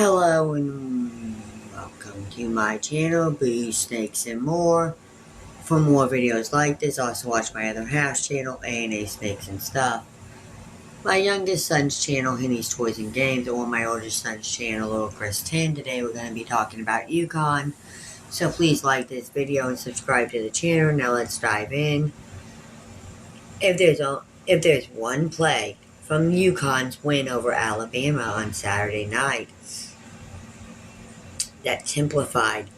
Hello and welcome to my channel, Boo Snakes and More. For more videos like this, also watch my other house channel, A&A Snakes and Stuff. My youngest son's channel, Henny's Toys and Games, or my oldest son's channel, Little Chris 10. Today we're going to be talking about UConn. So please like this video and subscribe to the channel. Now let's dive in. If there's one play from UConn's win over Alabama on Saturday night that simplified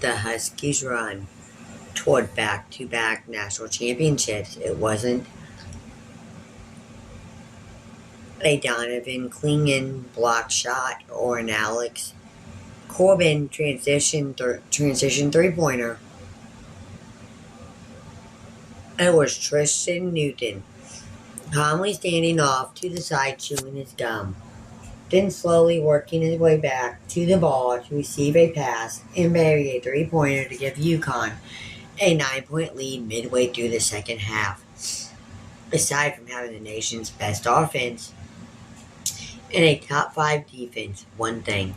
the Huskies' run toward back-to-back national championships, it wasn't a Donovan Clingan block shot or an Alex Corbin transition three-pointer. It was Tristan Newton calmly standing off to the side chewing his gum, then slowly working his way back to the ball to receive a pass and bury a three-pointer to give UConn a 9-point lead midway through the second half. Aside from having the nation's best offense and a top 5 defense, one thing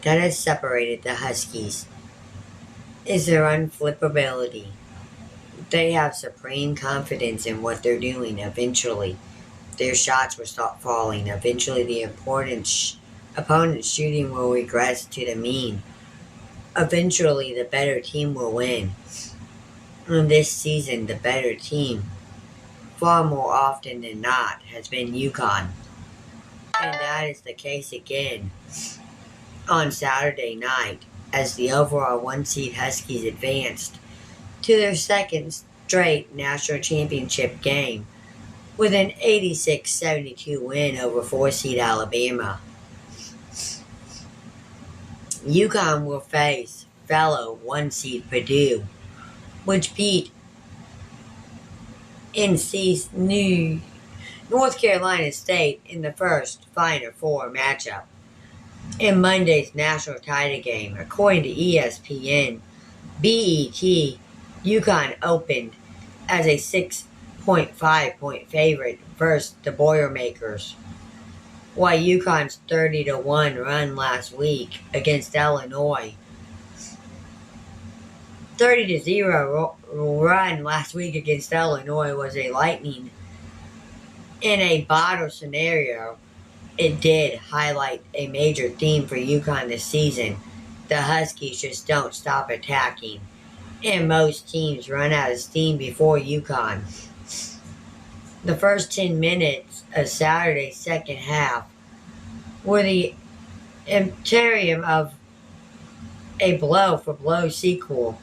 that has separated the Huskies is their unflippability. They have supreme confidence in what they're doing. Eventually, their shots will stop falling. Eventually, the opponent's shooting will regress to the mean. Eventually, the better team will win. And this season, the better team, far more often than not, has been UConn. And that is the case again on Saturday night as the overall 1-seed Huskies advanced to their second straight national championship game with an 86-72 win over 4-seed Alabama. UConn will face fellow 1-seed Purdue, which beat NC's North Carolina State in the first Final Four matchup in Monday's national title game. According to ESPN, BET, UConn opened as a 6.5-point favorite versus the Boilermakers, while UConn's 30-1 run last week against Illinois 30-0 run last week against Illinois was a lightning in a bottle scenario. It did highlight a major theme for UConn this season. The Huskies just don't stop attacking, and most teams run out of steam before UConn. The first 10 minutes of Saturday's second half were the epitome of a blow-for-blow sequel.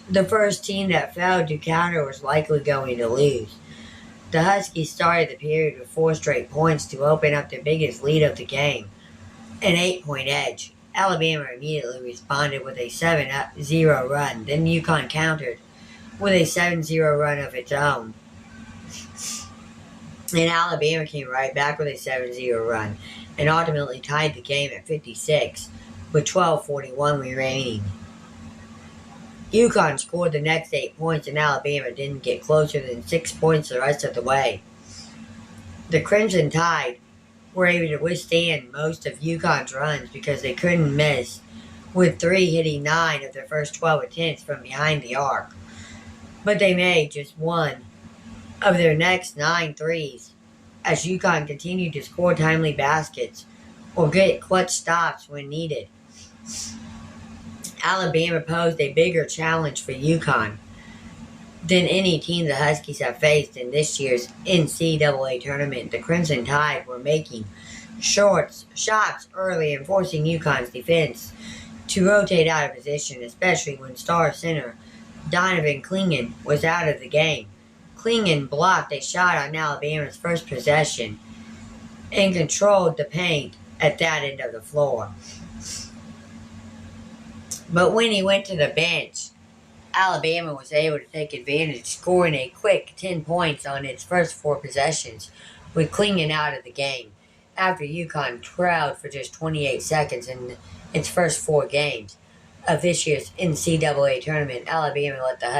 The first team that failed to counter was likely going to lose. The Huskies started the period with 4 straight points to open up the biggest lead of the game, an 8-point edge. Alabama immediately responded with a 7-0 run. Then UConn countered with a 7-0 run of its own. And Alabama came right back with a 7-0 run and ultimately tied the game at 56 with 12:41 remaining. UConn scored the next 8 points and Alabama didn't get closer than 6 points the rest of the way. The Crimson Tide were able to withstand most of UConn's runs because they couldn't miss, with 3 hitting 9 of their first 12 attempts from behind the arc. But they made just 1 of their next 9 threes as UConn continued to score timely baskets or get clutch stops when needed. Alabama posed a bigger challenge for UConn than any team the Huskies have faced in this year's NCAA tournament. The Crimson Tide were making shots early and forcing UConn's defense to rotate out of position, especially when star center Donovan Clingan was out of the game. Clingan blocked a shot on Alabama's first possession and controlled the paint at that end of the floor. But when he went to the bench, Alabama was able to take advantage, scoring a quick 10 points on its first 4 possessions, with Clingan out of the game. After UConn trailed for just 28 seconds in its first 4 games of this year's NCAA tournament, Alabama led the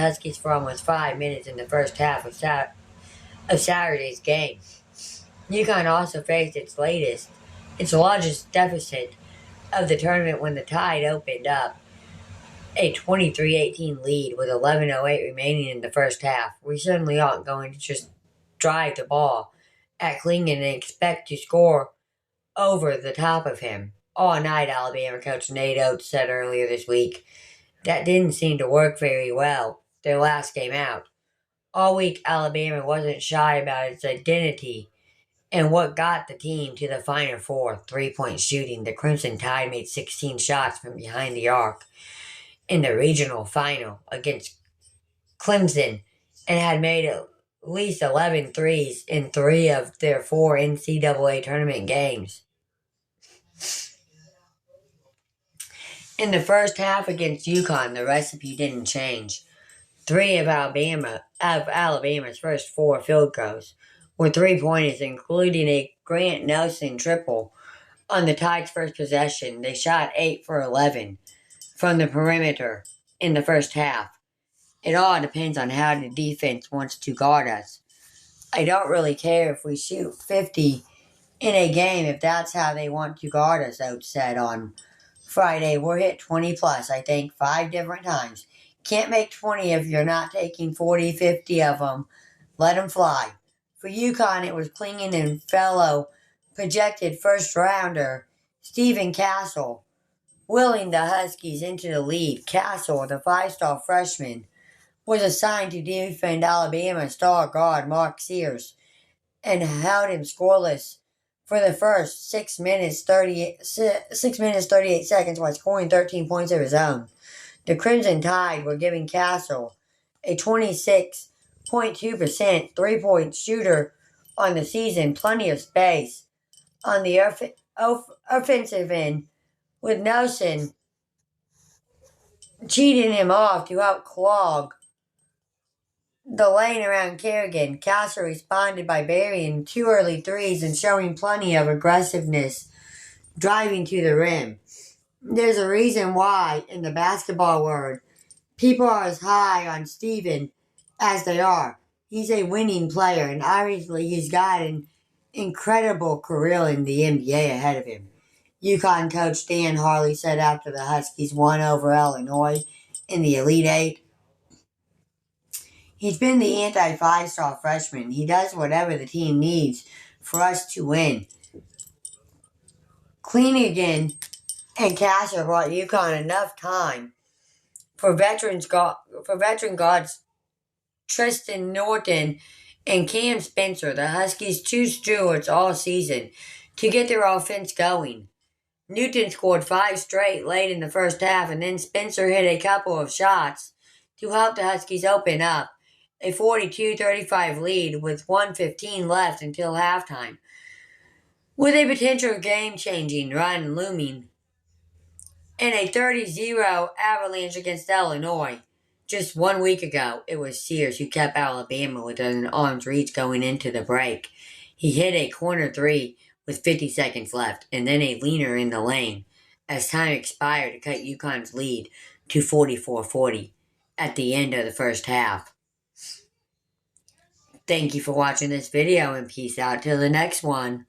Huskies for almost 5 minutes in the first half of Saturday's game. UConn also faced its latest its largest deficit of the tournament when the Tide opened up a 23-18 lead with 11:08 remaining in the first half. We certainly aren't going to just drive the ball at Klingon and expect to score over the top of him. All night, Alabama coach Nate Oates said earlier this week that didn't seem to work very well their last game out. All week, Alabama wasn't shy about its identity and what got the team to the Final Four, 3-point shooting. The Crimson Tide made 16 shots from behind the arc in the regional final against Clemson and had made at least 11 threes in 3 of their 4 NCAA tournament games. In the first half against UConn, the recipe didn't change. 3 of Alabama's first 4 field goals were 3-pointers, including a Grant Nelson triple on the Tide's first possession. They shot 8 for 11 from the perimeter in the first half. It all depends on how the defense wants to guard us. I don't really care if we shoot 50 in a game if that's how they want to guard us, Oates said on Friday. We're hit 20 plus, I think, 5 different times. Can't make 20 if you're not taking 40, 50 of them. Let them fly. For UConn, it was Klingon and fellow projected first rounder Stephen Castle willing the Huskies into the lead. Castle, the 5-star freshman, was assigned to defend Alabama star guard Mark Sears and held him scoreless for the first 6 minutes 38 seconds while scoring 13 points of his own. The Crimson Tide were giving Castle, a 26.2% three-point shooter on the season, plenty of space on the offensive end, with Nelson cheating him off to help clog the lane around Kerrigan. Castle responded by burying 2 early threes and showing plenty of aggressiveness driving to the rim. There's a reason why, in the basketball world, people are as high on Steven as they are. He's a winning player, and obviously he's got an incredible career in the NBA ahead of him. UConn coach Dan Harley said after the Huskies won over Illinois in the Elite Eight, he's been the anti-5-star freshman. He does whatever the team needs for us to win. Cleanigan and Castle brought UConn enough time for veteran guards Tristan Norton and Cam Spencer, the Huskies' 2 stewards all season, to get their offense going. Newton scored 5 straight late in the first half, and then Spencer hit a couple of shots to help the Huskies open up a 42-35 lead with 1:15 left until halftime, with a potential game-changing run looming in a 30-0 avalanche against Illinois. Just 1 week ago, it was Sears who kept Alabama within an arm's reach going into the break. He hit a corner 3 with 50 seconds left, and then a leaner in the lane as time expired to cut UConn's lead to 44-40 at the end of the first half. Thank you for watching this video, and peace out till the next one.